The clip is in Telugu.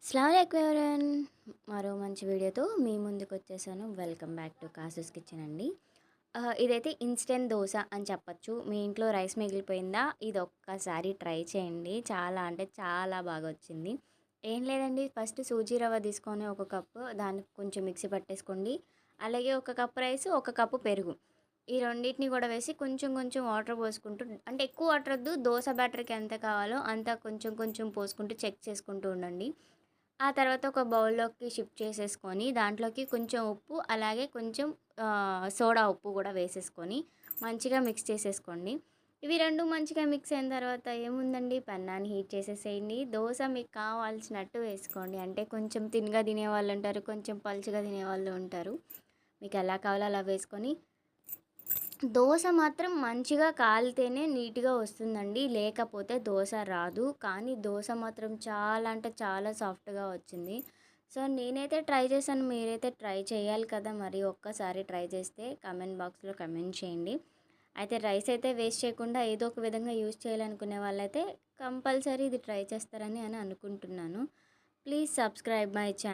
అస్సలాముఅలైకుం ఎవరీవన్. మరో మంచి వీడియోతో మీ ముందుకొచ్చేసాను. వెల్కమ్ బ్యాక్ టు కాసూస్ కిచెన్ అండి. ఇదైతే ఇన్‌స్టంట్ దోస అని చెప్పొచ్చు. మీ ఇంట్లో రైస్ మిగిలిపోయిందా? ఇదొక్కసారి ట్రై చేయండి. చాలా అంటే చాలా బాగా వచ్చింది. ఏం లేదండి, ఫస్ట్ సూజీ రవ్వ తీసుకొని ఒక కప్పు దానికి కొంచెం మిక్సీ పట్టేసుకోండి. అలాగే ఒక కప్పు రైస్, ఒక కప్పు పెరుగు. ఈ రెండిటిని కూడా వేసి కొంచెం కొంచెం వాటర్ పోసుకుంటూ, అంటే ఎక్కువ వాటర్ వద్దు, దోస బ్యాటర్‌కి ఎంత కావాలో అంత కొంచెం కొంచెం పోసుకుంటూ చెక్ చేసుకుంటూ ఉండండి. ఆ తర్వాత ఒక బౌల్‌లోకి షిఫ్ట్ చేసేసుకొని దాంట్లోకి కొంచెం ఉప్పు, అలాగే కొంచెం సోడా ఉప్పు కూడా వేసేసుకొని మంచిగా మిక్స్ చేసేసుకోండి. ఇవి 2 మంచిగా మిక్స్ అయిన తర్వాత ఏముందండి, పెన్నాన్ని హీట్ చేసేసేయండి. దోస మీకు కావాల్సినట్టు వేసుకోండి. అంటే కొంచెం తిన్‌గా తినేవాళ్ళు ఉంటారు, కొంచెం పలుచగా తినేవాళ్ళు ఉంటారు. మీకు ఎలా కావాలో అలా వేసుకొని, దోస మాత్రం మంచిగా కాలితేనే నీట్‌గా వస్తుందండి. లేకపోతే దోస రాదు. కానీ దోస మాత్రం చాలా అంటే చాలా సాఫ్ట్‌గా వచ్చింది. సో, నేనైతే ట్రై చేశాను. మీరైతే ట్రై చేయాలి కదా! మరి ఒక్కసారి ట్రై చేస్తే కామెంట్ బాక్స్‌లో కామెంట్ చేయండి. అయితే రైస్ అయితే వేస్ట్ చేయకుండా ఏదో ఒక విధంగా యూజ్ చేయాలనుకునే వాళ్ళైతే కంపల్సరీ ఇది ట్రై చేస్తారని అనుకుంటున్నాను. Please subscribe my channel.